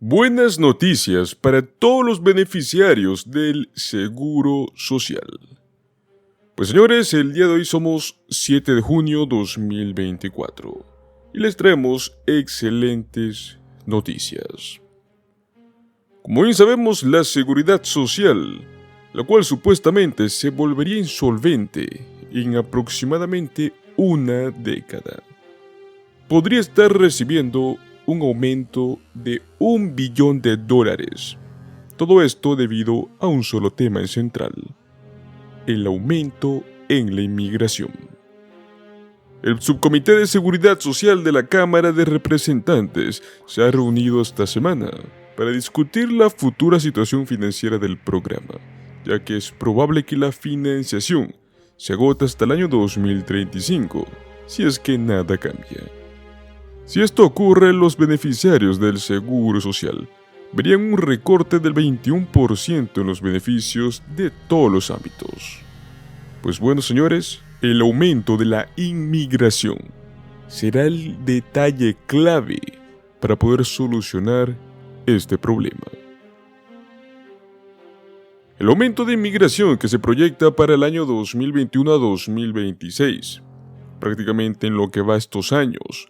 Buenas noticias para todos los beneficiarios del Seguro Social. Pues señores, el día de hoy somos 7 de junio 2024 y les traemos excelentes noticias. Como bien sabemos, la Seguridad Social, la cual supuestamente se volvería insolvente en aproximadamente una década, podría estar recibiendo un aumento de $1 billón. Todo esto debido a un solo tema central: el aumento en la inmigración. El Subcomité de Seguridad Social de la Cámara de Representantes se ha reunido esta semana para discutir la futura situación financiera del programa, ya que es probable que la financiación se agote hasta el año 2035, si es que nada cambia. Si esto ocurre, los beneficiarios del Seguro Social verían un recorte del 21% en los beneficios de todos los ámbitos. Pues bueno, señores, el aumento de la inmigración será el detalle clave para poder solucionar este problema. El aumento de inmigración que se proyecta para el año 2021 a 2026, prácticamente en lo que va estos años,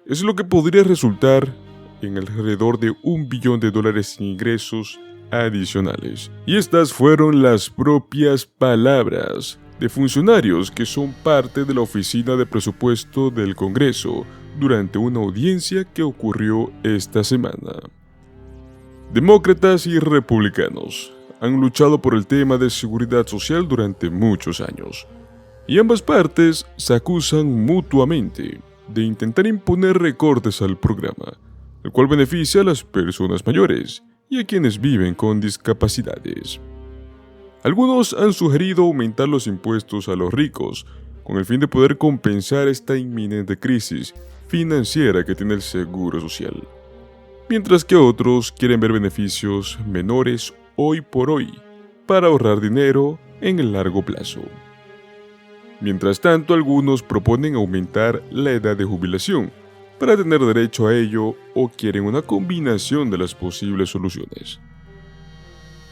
es lo que podría resultar en alrededor de $1 billón en ingresos adicionales. Y estas fueron las propias palabras de funcionarios que son parte de la Oficina de Presupuesto del Congreso durante una audiencia que ocurrió esta semana. Demócratas y republicanos han luchado por el tema de seguridad social durante muchos años, y ambas partes se acusan mutuamente de intentar imponer recortes al programa, el cual beneficia a las personas mayores y a quienes viven con discapacidades. Algunos han sugerido aumentar los impuestos a los ricos con el fin de poder compensar esta inminente crisis financiera que tiene el Seguro Social, mientras que otros quieren ver beneficios menores hoy por hoy para ahorrar dinero en el largo plazo. Mientras tanto, algunos proponen aumentar la edad de jubilación para tener derecho a ello o quieren una combinación de las posibles soluciones.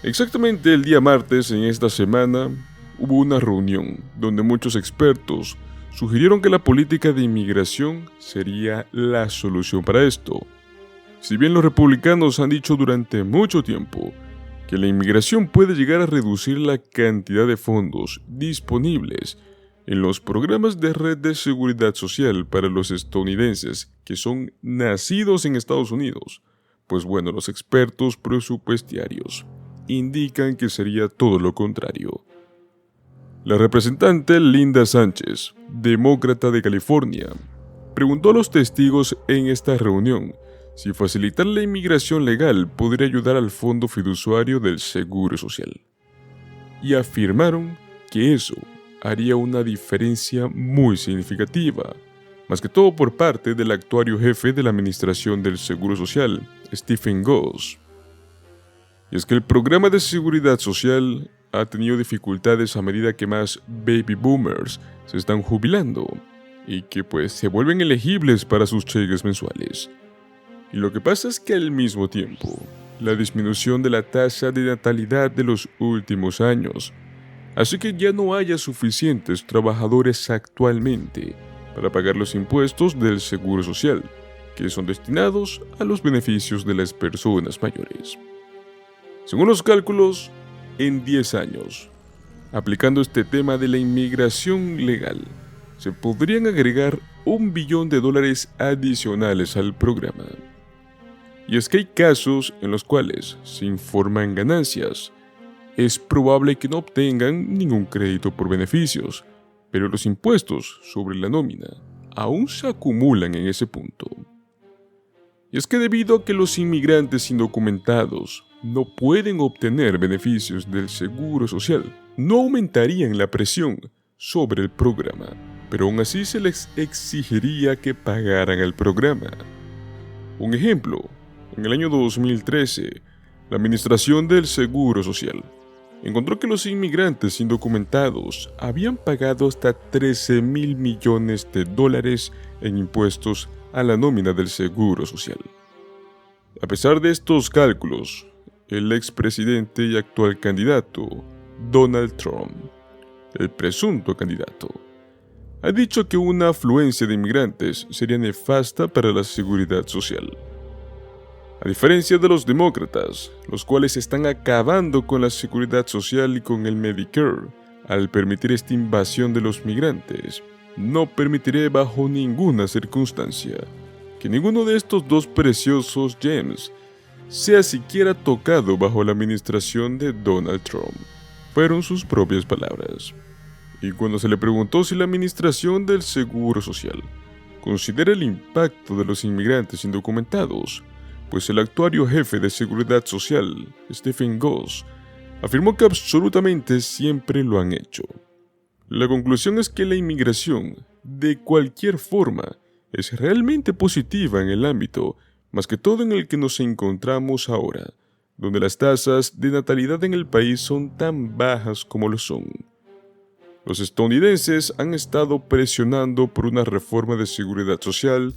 Exactamente el día martes en esta semana hubo una reunión donde muchos expertos sugirieron que la política de inmigración sería la solución para esto. Si bien los republicanos han dicho durante mucho tiempo que la inmigración puede llegar a reducir la cantidad de fondos disponibles en los programas de red de seguridad social para los estadounidenses que son nacidos en Estados Unidos, pues bueno, los expertos presupuestarios indican que sería todo lo contrario. La representante Linda Sánchez, demócrata de California, preguntó a los testigos en esta reunión si facilitar la inmigración legal podría ayudar al fondo fiduciario del Seguro Social, y afirmaron que eso haría una diferencia muy significativa, más que todo por parte del actuario jefe de la Administración del Seguro Social, Stephen Goss. Y es que el programa de seguridad social ha tenido dificultades a medida que más baby boomers se están jubilando y que pues se vuelven elegibles para sus cheques mensuales. Y lo que pasa es que al mismo tiempo, la disminución de la tasa de natalidad de los últimos años hace que ya no haya suficientes trabajadores actualmente para pagar los impuestos del Seguro Social, que son destinados a los beneficios de las personas mayores. Según los cálculos, en 10 años, aplicando este tema de la inmigración legal, se podrían agregar $1 billón adicionales al programa. Y es que hay casos en los cuales se informan ganancias. Es probable que no obtengan ningún crédito por beneficios, pero los impuestos sobre la nómina aún se acumulan en ese punto. Y es que debido a que los inmigrantes indocumentados no pueden obtener beneficios del Seguro Social, no aumentarían la presión sobre el programa, pero aún así se les exigiría que pagaran el programa. Un ejemplo, en el año 2013, la Administración del Seguro Social encontró que los inmigrantes indocumentados habían pagado hasta $13,000 millones en impuestos a la nómina del Seguro Social. A pesar de estos cálculos, el expresidente y actual candidato, Donald Trump, el presunto candidato, ha dicho que una afluencia de inmigrantes sería nefasta para la seguridad social. A diferencia de los demócratas, los cuales están acabando con la seguridad social y con el Medicare, al permitir esta invasión de los migrantes, no permitiré bajo ninguna circunstancia que ninguno de estos dos preciosos gems sea siquiera tocado bajo la administración de Donald Trump. Fueron sus propias palabras. Y cuando se le preguntó si la administración del Seguro Social considera el impacto de los inmigrantes indocumentados, pues el actuario jefe de Seguridad Social, Stephen Goss, afirmó que absolutamente siempre lo han hecho. La conclusión es que la inmigración, de cualquier forma, es realmente positiva en el ámbito, más que todo en el que nos encontramos ahora, donde las tasas de natalidad en el país son tan bajas como lo son. Los estadounidenses han estado presionando por una reforma de seguridad social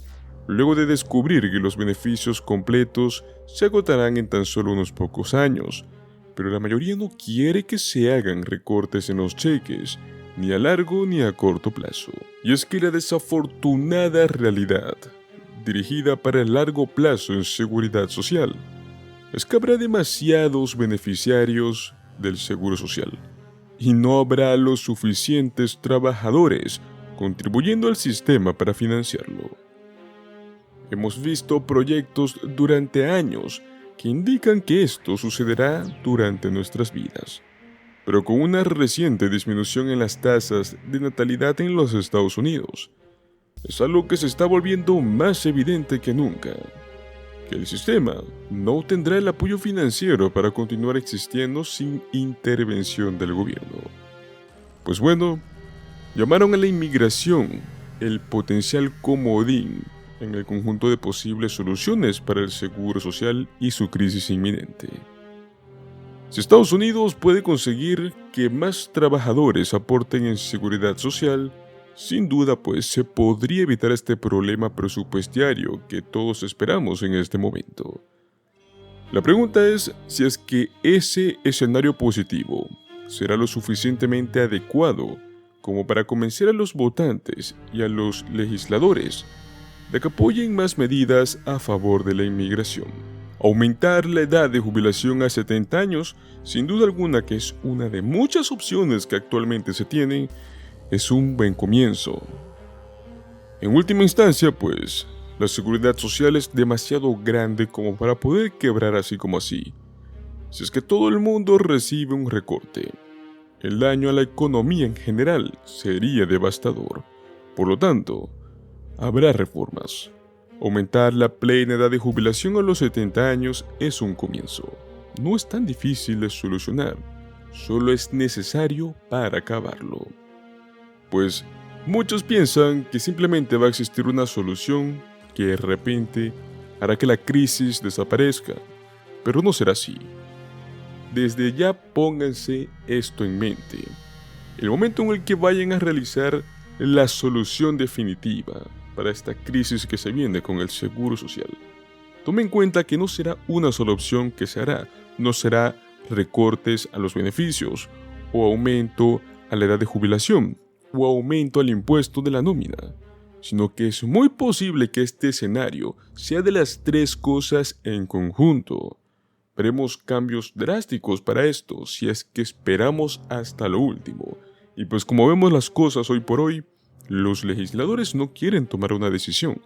luego de descubrir que los beneficios completos se agotarán en tan solo unos pocos años, pero la mayoría no quiere que se hagan recortes en los cheques, ni a largo ni a corto plazo. Y es que la desafortunada realidad, dirigida para el largo plazo en seguridad social, es que habrá demasiados beneficiarios del seguro social, y no habrá los suficientes trabajadores contribuyendo al sistema para financiarlo. Hemos visto proyectos durante años que indican que esto sucederá durante nuestras vidas, pero con una reciente disminución en las tasas de natalidad en los Estados Unidos, es algo que se está volviendo más evidente que nunca, que el sistema no tendrá el apoyo financiero para continuar existiendo sin intervención del gobierno. Pues bueno, llamaron a la inmigración el potencial comodín en el conjunto de posibles soluciones para el seguro social y su crisis inminente. Si Estados Unidos puede conseguir que más trabajadores aporten en seguridad social, sin duda pues se podría evitar este problema presupuestario que todos esperamos en este momento. La pregunta es si es que ese escenario positivo será lo suficientemente adecuado como para convencer a los votantes y a los legisladores de que apoyen más medidas a favor de la inmigración. Aumentar la edad de jubilación a 70 años, sin duda alguna que es una de muchas opciones que actualmente se tienen, es un buen comienzo. En última instancia, pues, la seguridad social es demasiado grande como para poder quebrar así como así. Si es que todo el mundo recibe un recorte, el daño a la economía en general sería devastador. Por lo tanto, habrá reformas. Aumentar la plena edad de jubilación a los 70 años es un comienzo. No es tan difícil de solucionar, solo es necesario para acabarlo. Pues muchos piensan que simplemente va a existir una solución que de repente hará que la crisis desaparezca, pero no será así. Desde ya pónganse esto en mente. El momento en el que vayan a realizar la solución definitiva para esta crisis que se viene con el seguro social, tomen en cuenta que no será una sola opción que se hará, no será recortes a los beneficios o aumento a la edad de jubilación, o aumento al impuesto de la nómina, sino que es muy posible que este escenario sea de las tres cosas en conjunto. Veremos cambios drásticos para esto si es que esperamos hasta lo último. Y pues como vemos las cosas hoy por hoy, los legisladores no quieren tomar una decisión.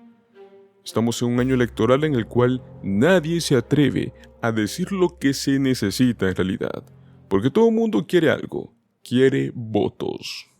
Estamos en un año electoral en el cual nadie se atreve a decir lo que se necesita en realidad, porque todo el mundo quiere algo, quiere votos.